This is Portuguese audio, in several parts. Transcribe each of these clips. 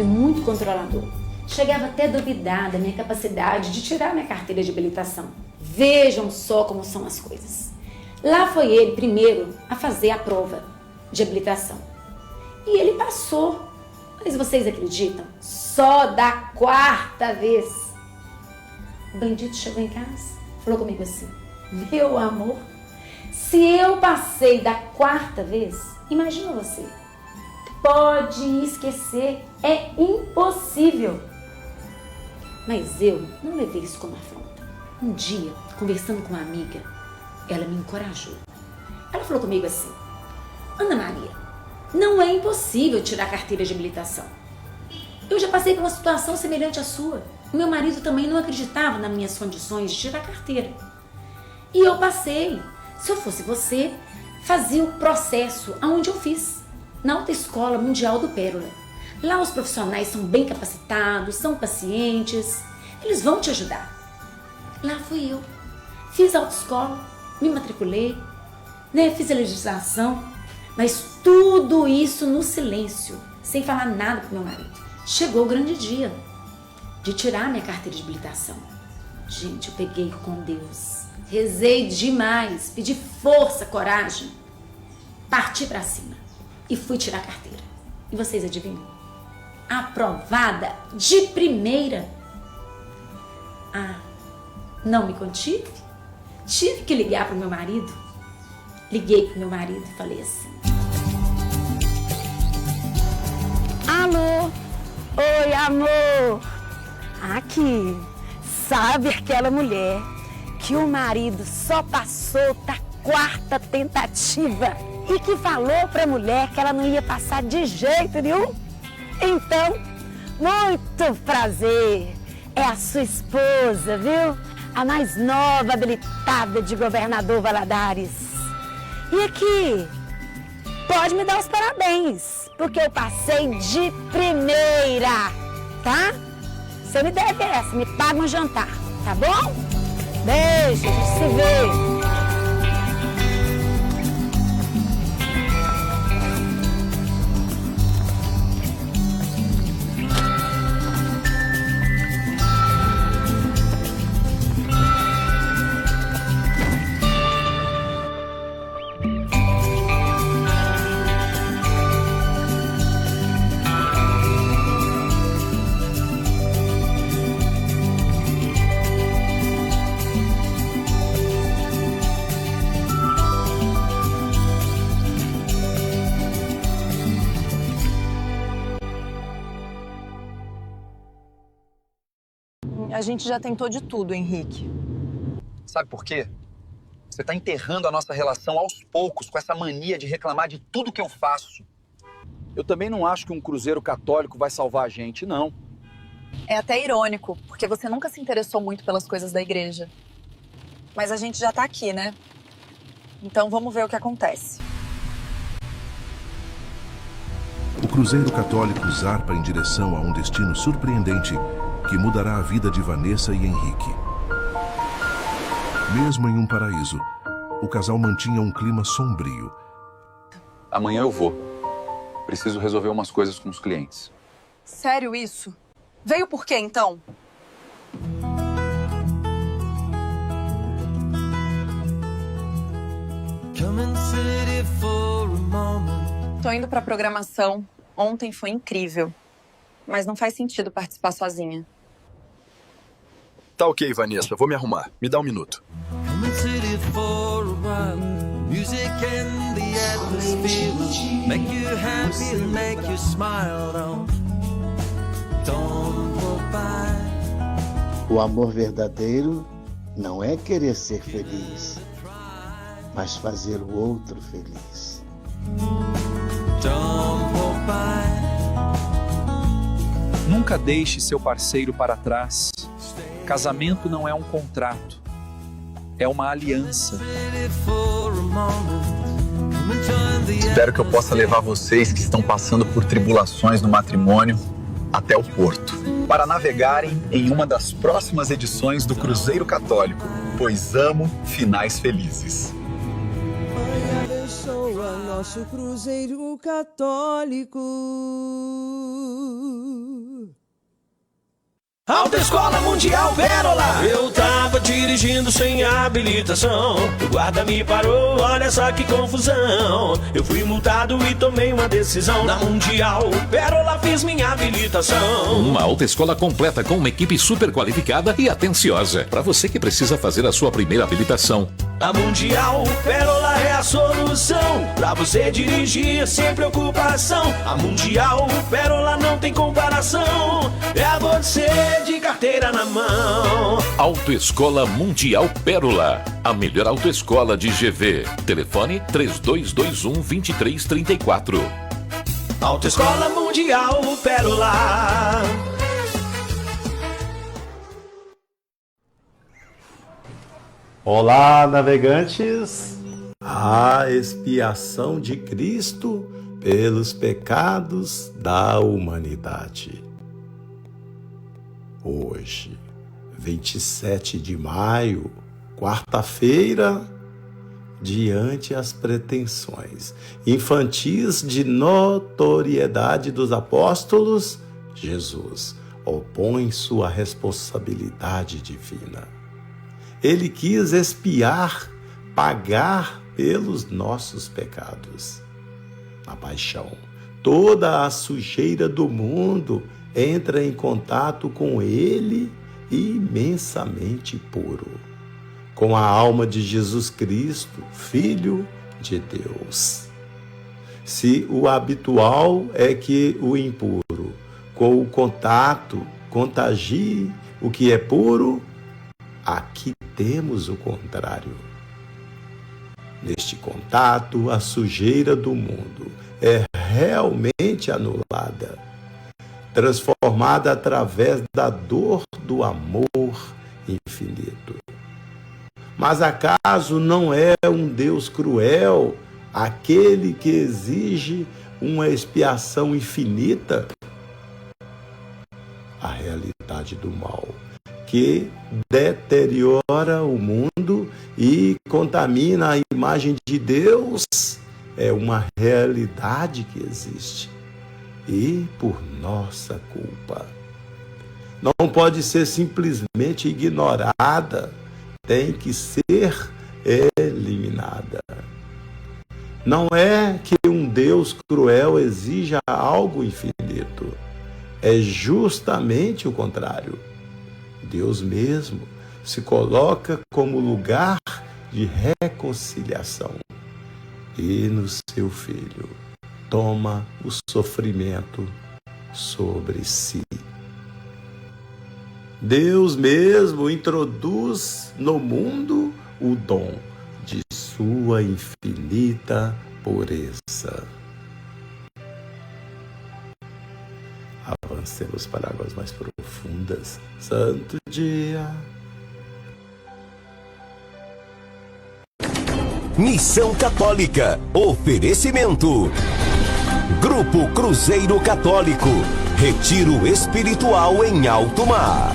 muito controlador. Chegava até a duvidar da minha capacidade de tirar minha carteira de habilitação. Vejam só como são as coisas. Lá foi ele primeiro a fazer a prova de habilitação. E ele passou. Mas vocês acreditam? Só da 4ª vez. O bandido chegou em casa, falou comigo assim: meu amor, se eu passei da 4ª vez, imagina você. Pode esquecer, é impossível. Mas eu não levei isso como afronta. Um dia, conversando com uma amiga, ela me encorajou. Ela falou comigo assim: Ana Maria, não é impossível tirar a carteira de habilitação. Eu já passei por uma situação semelhante à sua. O meu marido também não acreditava nas minhas condições de tirar a carteira. E eu passei. Se eu fosse você, fazia o processo aonde eu fiz, na Autoescola Mundial do Pérola. Lá os profissionais são bem capacitados, são pacientes, eles vão te ajudar. Lá fui eu. Fiz a autoescola, me matriculei, fiz a legislação, mas tudo isso no silêncio, sem falar nada pro meu marido. Chegou o grande dia de tirar minha carteira de habilitação. Gente, eu peguei com Deus, rezei demais, pedi força, coragem, parti pra cima e fui tirar a carteira. E vocês adivinham? Aprovada de primeira. Ah, não me contive? Tive que ligar pro meu marido. Liguei pro meu marido e falei assim: alô, oi amor, aqui, sabe aquela mulher que o marido só passou da 4ª tentativa e que falou pra mulher que ela não ia passar de jeito nenhum? Então, muito prazer, é a sua esposa, viu? A mais nova habilitada de Governador Valadares. E aqui, pode me dar os parabéns, porque eu passei de primeira, tá? Você me deve essa, me paga um jantar, tá bom? Beijo, a gente se vê. A gente já tentou de tudo, Henrique. Sabe por quê? Você tá enterrando a nossa relação aos poucos com essa mania de reclamar de tudo que eu faço. Eu também não acho que um cruzeiro católico vai salvar a gente, não. É até irônico, porque você nunca se interessou muito pelas coisas da igreja. Mas a gente já tá aqui, né? Então vamos ver o que acontece. O cruzeiro católico zarpa em direção a um destino surpreendente que mudará a vida de Vanessa e Henrique. Mesmo em um paraíso, o casal mantinha um clima sombrio. Amanhã eu vou. Preciso resolver umas coisas com os clientes. Sério isso? Veio por quê, então? Tô indo pra programação. Ontem foi incrível. Mas não faz sentido participar sozinha. Tá ok, Vanessa. Vou me arrumar. Me dá um minuto. O amor verdadeiro não é querer ser feliz, mas fazer o outro feliz. Nunca deixe seu parceiro para trás. Casamento não é um contrato, é uma aliança. Espero que eu possa levar vocês que estão passando por tribulações no matrimônio até o porto, para navegarem em uma das próximas edições do Cruzeiro Católico, pois amo finais felizes. abençoa nosso Cruzeiro Católico. Autoescola Mundial Pérola. Eu tava dirigindo sem habilitação, o guarda me parou, olha só que confusão. Eu fui multado e tomei uma decisão. Na Mundial Pérola fiz minha habilitação. Uma autoescola completa com uma equipe super qualificada e atenciosa para você que precisa fazer a sua primeira habilitação. A Mundial Pérola é a solução pra você dirigir sem preocupação. A Mundial Pérola não tem comparação, é você de carteira na mão. Autoescola Mundial Pérola, a melhor autoescola de GV. Telefone 3221-2334. Autoescola Mundial Pérola. Olá, navegantes! A expiação de Cristo pelos pecados da humanidade. Hoje, 27 de maio, quarta-feira, diante as pretensões infantis de notoriedade dos apóstolos, Jesus opõe sua responsabilidade divina. Ele quis expiar, pagar pelos nossos pecados. Na paixão, toda a sujeira do mundo entra em contato com ele imensamente puro, com a alma de Jesus Cristo, Filho de Deus. Se o habitual é que o impuro, com o contato, contagie o que é puro, aqui temos o contrário. Neste contato, a sujeira do mundo é realmente anulada, transformada através da dor do amor infinito. Mas acaso não é um Deus cruel aquele que exige uma expiação infinita? A realidade do mal, que deteriora o mundo e contamina a imagem de Deus, é uma realidade que existe. E por nossa culpa. Não pode ser simplesmente ignorada, tem que ser eliminada. Não é que um Deus cruel exija algo infinito, é justamente o contrário. Deus mesmo se coloca como lugar de reconciliação e no seu Filho toma o sofrimento sobre si. Deus mesmo introduz no mundo o dom de sua infinita pureza. Avancemos para águas mais profundas. Santo dia. Missão Católica. Oferecimento. Grupo Cruzeiro Católico. Retiro espiritual em alto mar.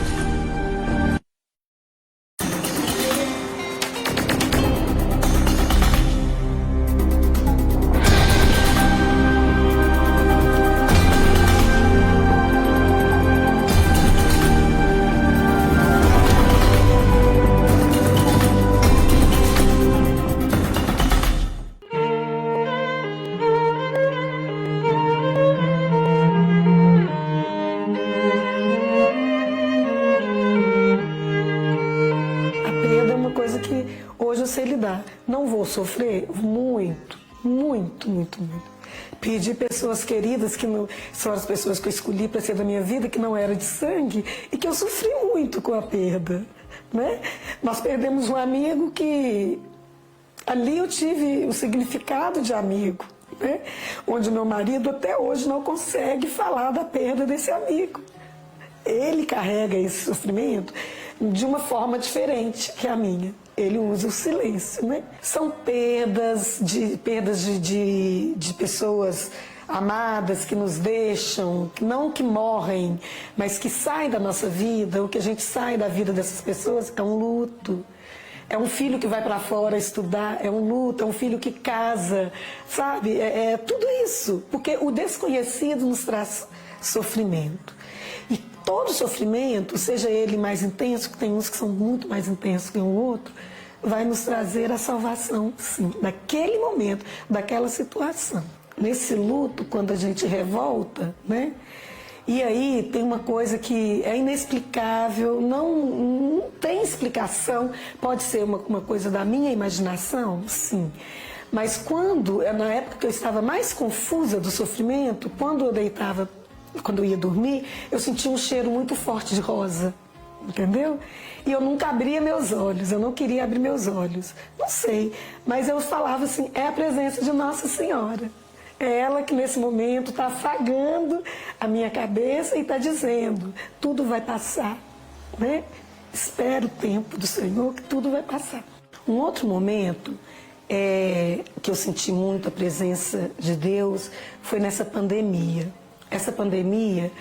Não vou sofrer muito. Perdi pessoas queridas, que são as pessoas que eu escolhi para ser da minha vida, que não era de sangue, e que eu sofri muito com a perda, né? Nós perdemos um amigo que ali eu tive o significado de amigo, né? Onde meu marido até hoje não consegue falar da perda desse amigo. Ele carrega esse sofrimento de uma forma diferente que a minha. Ele usa o silêncio, né? São perdas de pessoas amadas que nos deixam, não que morrem, mas que saem da nossa vida. O que a gente sai da vida dessas pessoas é um luto. é um filho que vai para fora estudar, é um luto, é um filho que casa, sabe? É tudo isso, porque o desconhecido nos traz sofrimento. E todo sofrimento, seja ele mais intenso, que tem uns que são muito mais intensos que o outro, vai nos trazer a salvação, sim, naquele momento, daquela situação. Nesse luto, quando a gente revolta, né? E aí tem uma coisa que é inexplicável, não tem explicação, pode ser uma coisa da minha imaginação, sim. Mas quando, na época que eu estava mais confusa do sofrimento, quando eu ia dormir, eu sentia um cheiro muito forte de rosa, entendeu? E eu nunca abria meus olhos, eu não queria abrir meus olhos. Não sei, mas eu falava assim, é a presença de Nossa Senhora. É ela que nesse momento está afagando a minha cabeça e está dizendo, tudo vai passar, né? Espera o tempo do Senhor que tudo vai passar. Um outro momento que eu senti muito a presença de Deus foi nessa pandemia. Essa pandemia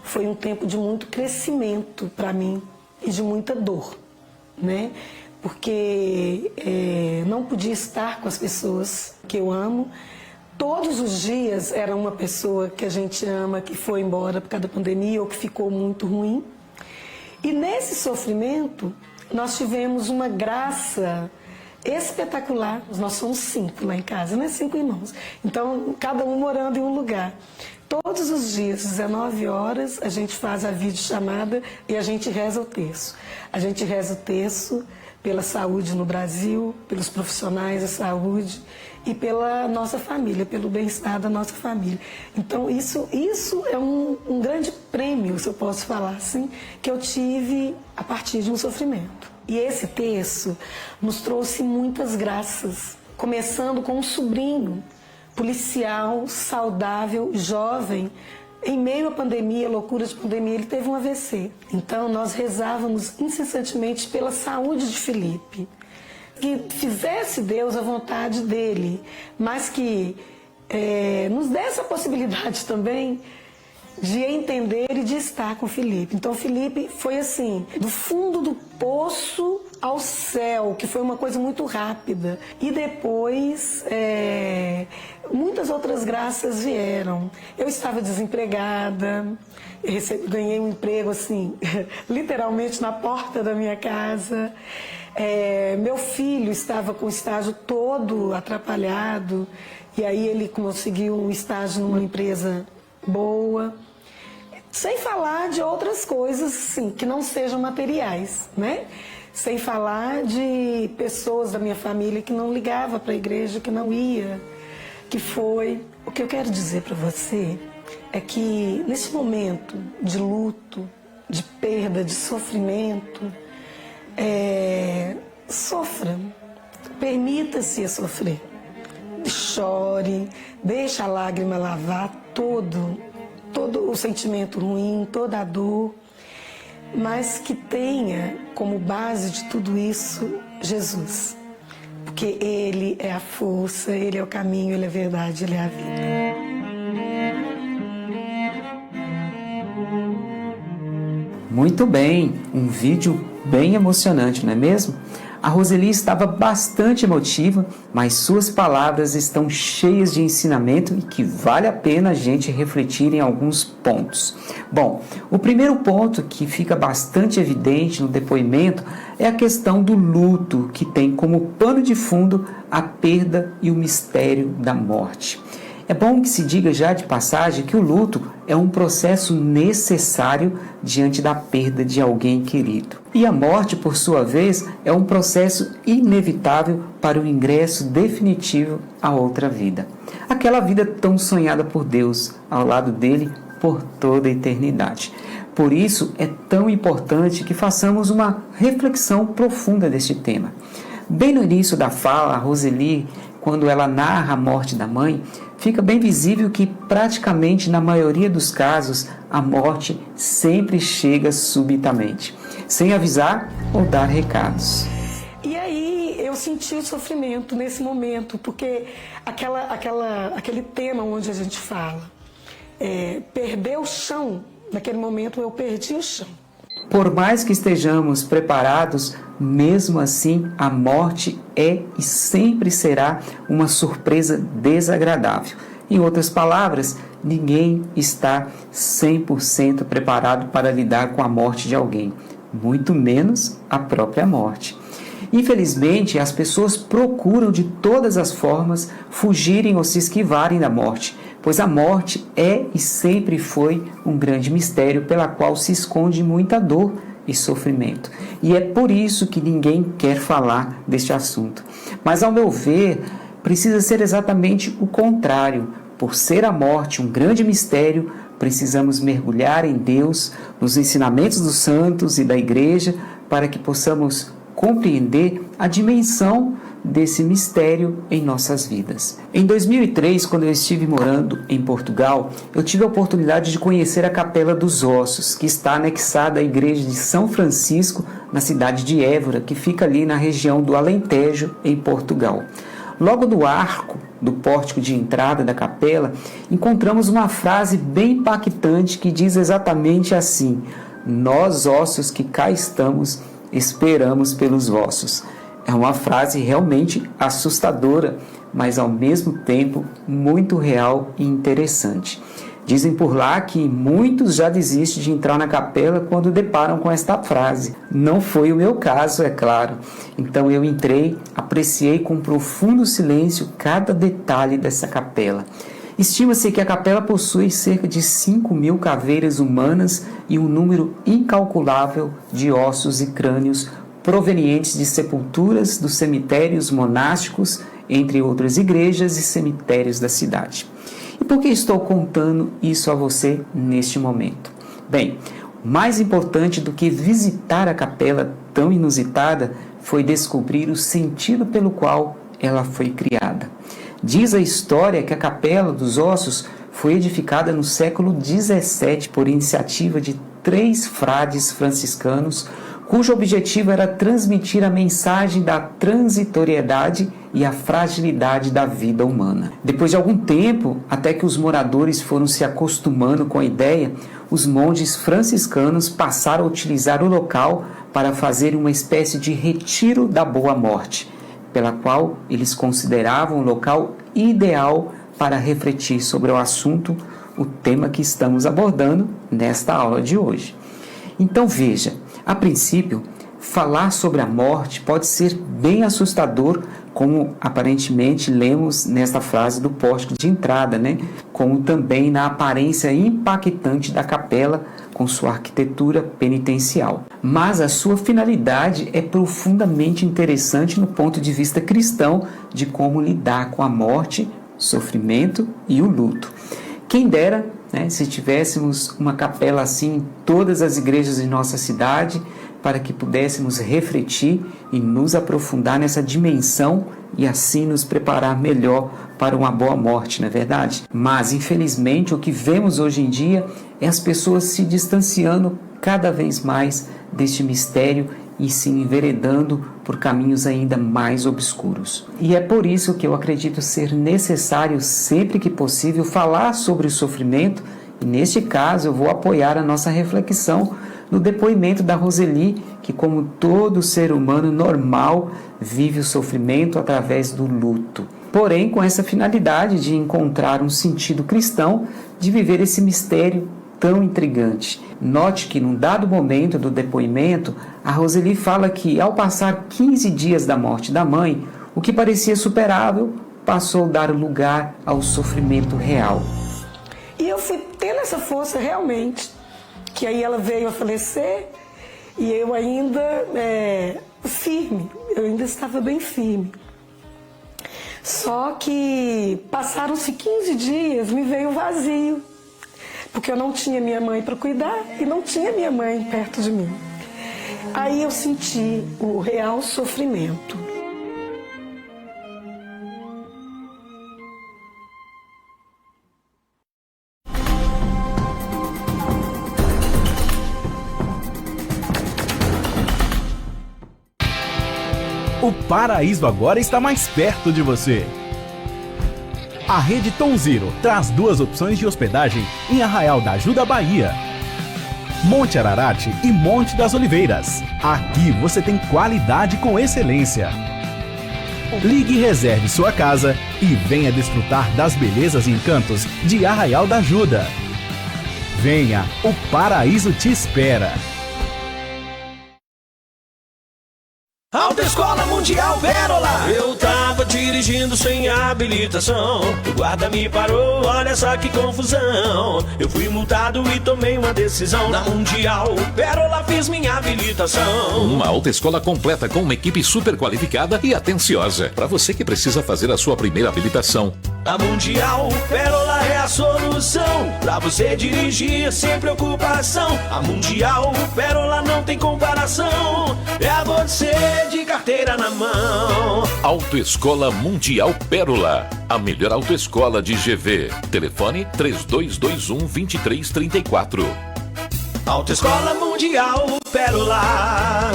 foi um tempo de muito crescimento para mim e de muita dor, né? Porque não podia estar com as pessoas que eu amo. Todos os dias era uma pessoa que a gente ama, que foi embora por causa da pandemia ou que ficou muito ruim. E nesse sofrimento, nós tivemos uma graça espetacular. Nós somos 5 lá em casa, né? 5 irmãos. Então, cada um morando em um lugar. Todos os dias, 19 horas, a gente faz a videochamada e a gente reza o terço. A gente reza o terço pela saúde no Brasil, pelos profissionais da saúde e pela nossa família, pelo bem-estar da nossa família. Então, isso é um grande prêmio, se eu posso falar assim, que eu tive a partir de um sofrimento. E esse terço nos trouxe muitas graças, começando com um sobrinho policial, saudável, jovem. Em meio à pandemia, loucura de pandemia, ele teve um AVC. Então, nós rezávamos incessantemente pela saúde de Felipe. Que fizesse Deus a vontade dele, mas que nos desse a possibilidade também de entender e de estar com Felipe. Então, Felipe foi assim, do fundo do poço ao céu, que foi uma coisa muito rápida. E depois, muitas outras graças vieram. Eu estava desempregada, ganhei um emprego, assim, literalmente na porta da minha casa. Meu filho estava com o estágio todo atrapalhado, e aí ele conseguiu um estágio numa empresa boa. Sem falar de outras coisas, sim, que não sejam materiais, né? Sem falar de pessoas da minha família que não ligavam para a igreja, que não ia, que foi. O que eu quero dizer para você é que nesse momento de luto, de perda, de sofrimento, sofra, permita-se sofrer. Chore, deixa a lágrima lavar todo o sentimento ruim, toda a dor, mas que tenha como base de tudo isso Jesus. Porque Ele é a força, Ele é o caminho, Ele é a verdade, Ele é a vida. Muito bem, um vídeo bem emocionante, não é mesmo? A Roseli estava bastante emotiva, mas suas palavras estão cheias de ensinamento e que vale a pena a gente refletir em alguns pontos. Bom, o primeiro ponto que fica bastante evidente no depoimento é a questão do luto, que tem como pano de fundo a perda e o mistério da morte. É bom que se diga já de passagem que o luto é um processo necessário diante da perda de alguém querido. E a morte, por sua vez, é um processo inevitável para o ingresso definitivo à outra vida. Aquela vida tão sonhada por Deus, ao lado dele por toda a eternidade. Por isso é tão importante que façamos uma reflexão profunda deste tema. Bem no início da fala, a Roseli, quando ela narra a morte da mãe, fica bem visível que praticamente na maioria dos casos a morte sempre chega subitamente, sem avisar ou dar recados. E aí eu senti o sofrimento nesse momento, porque aquele tema onde a gente fala, perder o chão, naquele momento eu perdi o chão. Por mais que estejamos preparados, mesmo assim a morte é e sempre será uma surpresa desagradável. Em outras palavras, ninguém está 100% preparado para lidar com a morte de alguém, muito menos a própria morte. Infelizmente, as pessoas procuram de todas as formas fugirem ou se esquivarem da morte, pois a morte é e sempre foi um grande mistério pela qual se esconde muita dor e sofrimento. E é por isso que ninguém quer falar deste assunto. Mas, ao meu ver, precisa ser exatamente o contrário. Por ser a morte um grande mistério, precisamos mergulhar em Deus, nos ensinamentos dos santos e da igreja, para que possamos compreender a dimensão desse mistério em nossas vidas. Em 2003, quando eu estive morando em Portugal, eu tive a oportunidade de conhecer a Capela dos Ossos, que está anexada à igreja de São Francisco, na cidade de Évora, que fica ali na região do Alentejo, em Portugal. Logo no arco do pórtico de entrada da capela, encontramos uma frase bem impactante que diz exatamente assim: "Nós, ossos que cá estamos, esperamos pelos vossos." É uma frase realmente assustadora, mas ao mesmo tempo muito real e interessante. Dizem por lá que muitos já desistem de entrar na capela quando deparam com esta frase. Não foi o meu caso, é claro. Então eu entrei, apreciei com profundo silêncio cada detalhe dessa capela. Estima-se que a capela possui cerca de 5.000 caveiras humanas e um número incalculável de ossos e crânios provenientes de sepulturas dos cemitérios monásticos, entre outras igrejas e cemitérios da cidade. E por que estou contando isso a você neste momento? Bem, mais importante do que visitar a capela tão inusitada foi descobrir o sentido pelo qual ela foi criada. Diz a história que a Capela dos Ossos foi edificada no século XVII por iniciativa de 3 frades franciscanos, cujo objetivo era transmitir a mensagem da transitoriedade e a fragilidade da vida humana. Depois de algum tempo, até que os moradores foram se acostumando com a ideia, os monges franciscanos passaram a utilizar o local para fazer uma espécie de retiro da boa morte, pela qual eles consideravam o local ideal para refletir sobre o assunto, o tema que estamos abordando nesta aula de hoje. Então veja, a princípio, falar sobre a morte pode ser bem assustador, como aparentemente lemos nesta frase do pórtico de entrada, como também na aparência impactante da capela com sua arquitetura penitencial. Mas a sua finalidade é profundamente interessante no ponto de vista cristão de como lidar com a morte, sofrimento e o luto. Quem dera, se tivéssemos uma capela assim em todas as igrejas de nossa cidade, para que pudéssemos refletir e nos aprofundar nessa dimensão e assim nos preparar melhor para uma boa morte, não é verdade? Mas, infelizmente, o que vemos hoje em dia é as pessoas se distanciando cada vez mais deste mistério e se enveredando por caminhos ainda mais obscuros. E é por isso que eu acredito ser necessário, sempre que possível, falar sobre o sofrimento, e neste caso eu vou apoiar a nossa reflexão no depoimento da Roseli, que, como todo ser humano normal, vive o sofrimento através do luto. Porém, com essa finalidade de encontrar um sentido cristão de viver esse mistério tão intrigante. Note que, num dado momento do depoimento, a Roseli fala que, ao passar 15 dias da morte da mãe, o que parecia superável passou a dar lugar ao sofrimento real. E eu fui tendo essa força realmente, que aí ela veio a falecer e eu ainda firme, eu ainda estava bem firme. Só que passaram-se 15 dias, me veio vazio, porque eu não tinha minha mãe para cuidar e não tinha minha mãe perto de mim. Aí eu senti o real sofrimento. O paraíso agora está mais perto de você. A rede Tom Zero traz 2 opções de hospedagem em Arraial da Ajuda, Bahia. Monte Ararat e Monte das Oliveiras. Aqui você tem qualidade com excelência. Ligue e reserve sua casa e venha desfrutar das belezas e encantos de Arraial da Ajuda. Venha, o paraíso te espera. Autoescola Mundial Pérola. Eu tava dirigindo sem habilitação, o guarda me parou, olha só que confusão. Eu fui multado e tomei uma decisão. Na Mundial Pérola fiz minha habilitação. Uma autoescola completa com uma equipe super qualificada e atenciosa. Para você que precisa fazer a sua primeira habilitação. A Mundial Pérola é a solução pra você dirigir sem preocupação. A Mundial Pérola não tem comparação. É você de carteira na mão. Autoescola Mundial Pérola. A melhor autoescola de GV. Telefone 3221-2334. Autoescola Mundial Pérola.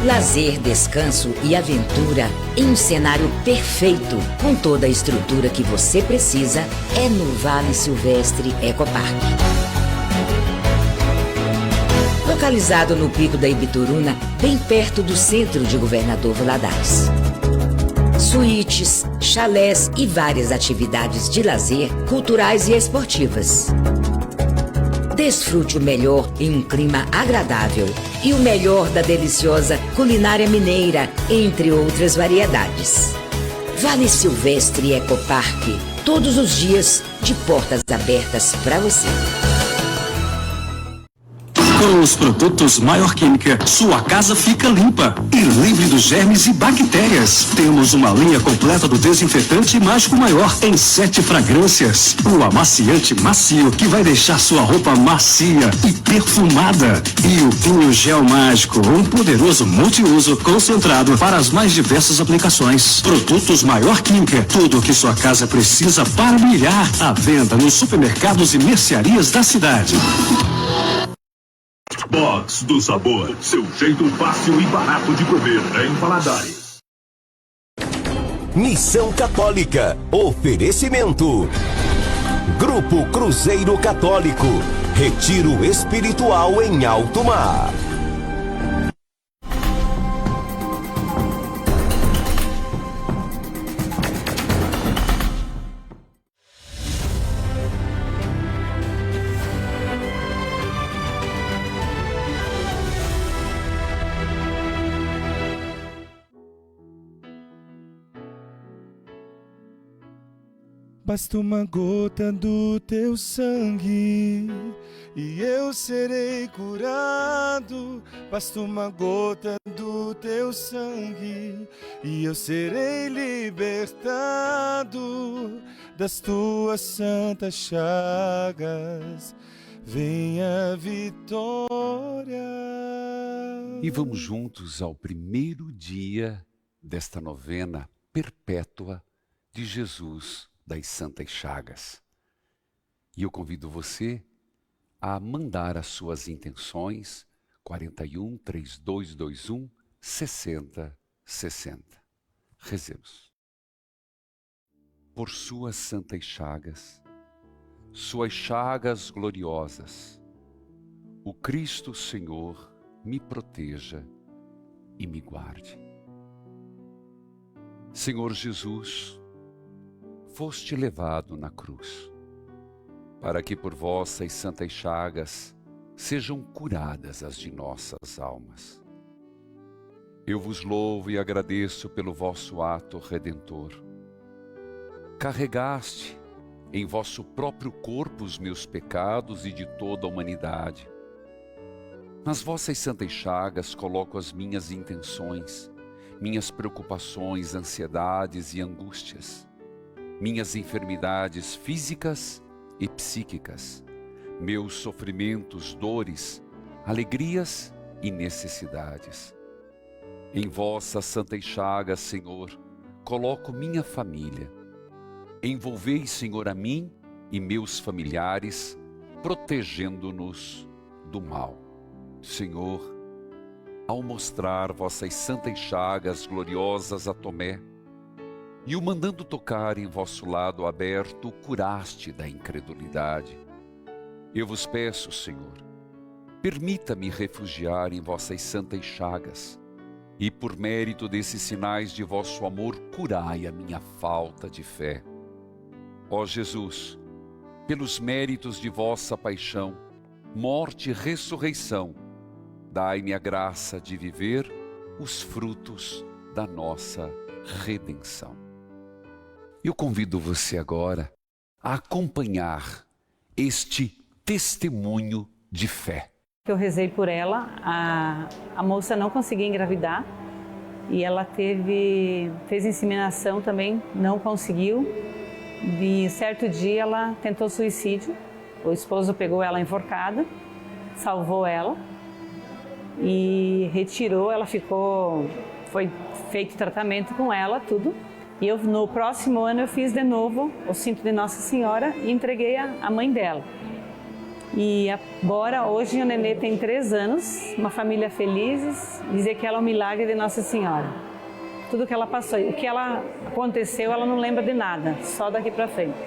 Lazer, descanso e aventura em um cenário perfeito, com toda a estrutura que você precisa, é no Vale Silvestre Ecopark. Localizado no Pico da Ibituruna, bem perto do centro de Governador Valadares. Suítes, chalés e várias atividades de lazer, culturais e esportivas. Desfrute o melhor em um clima agradável e o melhor da deliciosa culinária mineira, entre outras variedades. Vale Silvestre Ecopark, todos os dias de portas abertas para você. Com os produtos Maior Química, sua casa fica limpa e livre dos germes e bactérias. Temos uma linha completa do desinfetante mágico Maior em 7 fragrâncias. O amaciante macio que vai deixar sua roupa macia e perfumada. E o Pinho Gel Mágico, um poderoso multiuso concentrado para as mais diversas aplicações. Produtos Maior Química, tudo o que sua casa precisa para brilhar. À venda nos supermercados e mercearias da cidade. Box do Sabor, seu jeito fácil e barato de comer em Valadares. Missão Católica, oferecimento. Grupo Cruzeiro Católico, retiro espiritual em alto mar. Basta uma gota do teu sangue e eu serei curado. Basta uma gota do teu sangue e eu serei libertado das tuas santas chagas. Venha vitória. E vamos juntos ao primeiro dia desta novena perpétua de Jesus das Santas Chagas. E eu convido você a mandar as suas intenções 41 3221 6060. Rezemos. Por suas santas chagas, suas chagas gloriosas, o Cristo Senhor me proteja e me guarde. Senhor Jesus, foste levado na cruz, para que por vossas santas chagas sejam curadas as de nossas almas. Eu vos louvo e agradeço pelo vosso ato redentor. Carregaste em vosso próprio corpo os meus pecados e de toda a humanidade. Nas vossas santas chagas coloco as minhas intenções, minhas preocupações, ansiedades e angústias, minhas enfermidades físicas e psíquicas, meus sofrimentos, dores, alegrias e necessidades. Em vossas santas chagas, Senhor, coloco minha família. Envolvei, Senhor, a mim e meus familiares, protegendo-nos do mal. Senhor, ao mostrar vossas santas chagas gloriosas a Tomé, e o mandando tocar em vosso lado aberto, curaste da incredulidade. Eu vos peço, Senhor, permita-me refugiar em vossas santas chagas, e por mérito desses sinais de vosso amor, curai a minha falta de fé. Ó Jesus, pelos méritos de vossa paixão, morte e ressurreição, dai-me a graça de viver os frutos da nossa redenção. Eu convido você agora a acompanhar este testemunho de fé. Eu rezei por ela, a moça não conseguia engravidar e ela fez inseminação também, não conseguiu. De certo dia ela tentou suicídio, o esposo pegou ela enforcada, salvou ela e retirou, ela foi feito tratamento com ela, tudo. E no próximo ano eu fiz de novo o cinto de Nossa Senhora e entreguei à mãe dela. E agora, hoje, o nenê tem 3 anos, uma família feliz, dizer que ela é um milagre de Nossa Senhora. Tudo que ela passou, o que ela aconteceu, ela não lembra de nada, só daqui para frente.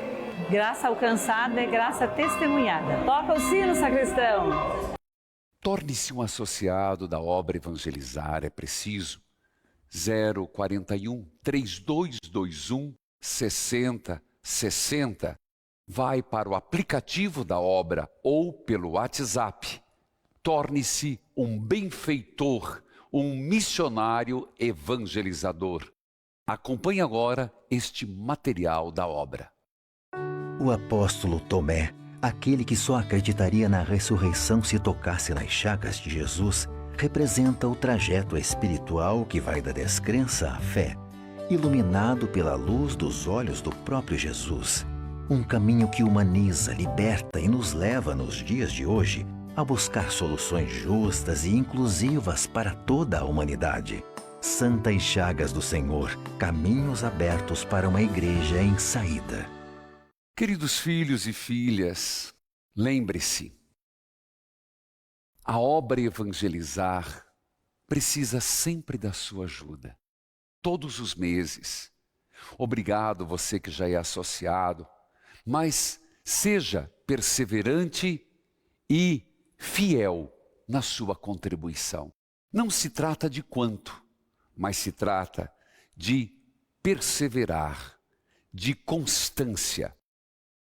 Graça alcançada é graça testemunhada. Toca o sino, sacristão! Torne-se um associado da obra Evangelizar, é preciso. 041 3221 6060. Vai para o aplicativo da obra ou pelo WhatsApp. Torne-se um benfeitor, um missionário evangelizador. Acompanhe agora este material da obra. O apóstolo Tomé, aquele que só acreditaria na ressurreição se tocasse nas chagas de Jesus, representa o trajeto espiritual que vai da descrença à fé, iluminado pela luz dos olhos do próprio Jesus. Um caminho que humaniza, liberta e nos leva, nos dias de hoje, a buscar soluções justas e inclusivas para toda a humanidade. Santas chagas do Senhor, caminhos abertos para uma igreja em saída. Queridos filhos e filhas, lembre-se, a obra Evangelizar precisa sempre da sua ajuda. Todos os meses. Obrigado você que já é associado, mas seja perseverante e fiel na sua contribuição. Não se trata de quanto, mas se trata de perseverar, de constância.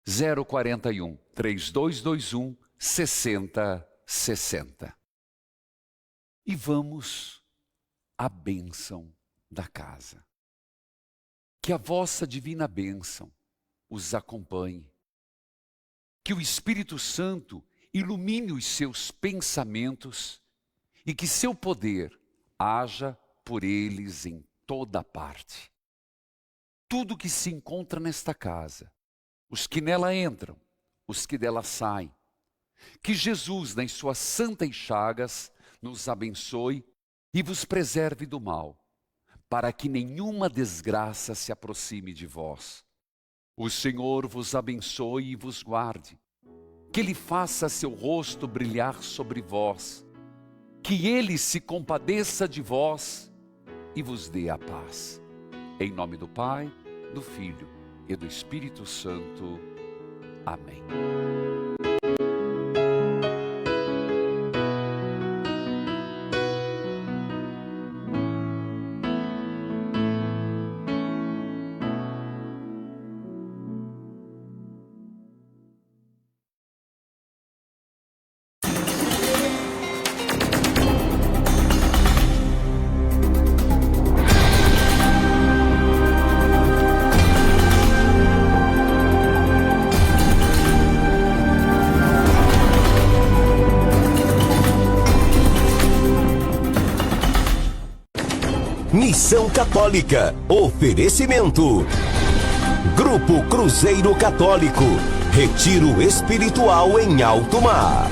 041 3221 6060. E vamos à bênção da casa. Que a vossa divina bênção os acompanhe. Que o Espírito Santo ilumine os seus pensamentos e que seu poder haja por eles em toda parte. Tudo que se encontra nesta casa, os que nela entram, os que dela saem, que Jesus, nas suas santas chagas, nos abençoe e vos preserve do mal, para que nenhuma desgraça se aproxime de vós. O Senhor vos abençoe e vos guarde, que Ele faça seu rosto brilhar sobre vós, que Ele se compadeça de vós e vos dê a paz. Em nome do Pai, do Filho e do Espírito Santo. Amém. Missão Católica. Oferecimento. Grupo Cruzeiro Católico. Retiro espiritual em alto mar.